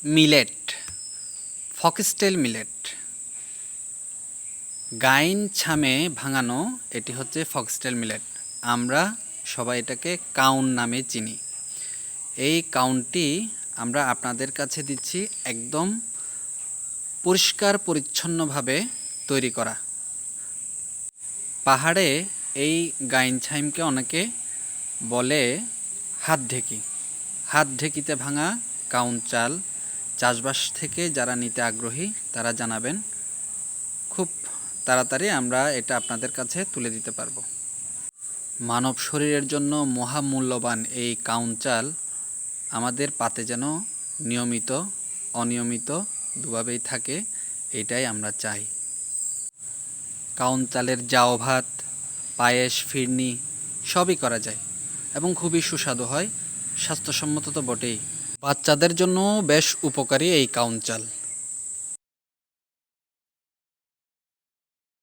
Millet, foxtail millet, Gyne ছামে ভাঙানো, এটি হচ্ছে ফক্সটেল মিলেট। আমরা সবাই এটাকে কাউন নামে চিনি। এই কাউনটি আমরা আপনাদের কাছে দিচ্ছি একদম পরিষ্কার পরিচ্ছন্নভাবে তৈরি করা। পাহাড়ে এই গাইন ছাইমকে অনেকে বলে হাত ঢেকি। হাত ঢেকিতে ভাঙা কাউন চাল চাষবাস থেকে যারা নিতে আগ্রহী তারা জানাবেন, খুব তাড়াতাড়ি আমরা এটা আপনাদের কাছে তুলে দিতে পারবো। মানব শরীরের জন্য মহামূল্যবান এই কাউন চাল আমাদের পাতে যেন নিয়মিত অনিয়মিত দুভাবেই থাকে, এটাই আমরা চাই। কাউন চালের জাও ভাত, পায়েস, ফিরনি সবই করা যায় এবং খুবই সুস্বাদু হয়, স্বাস্থ্যসম্মত তো বটেই। বাচ্চাদের জন্য বেশ উপকারী এই কাউন চাল।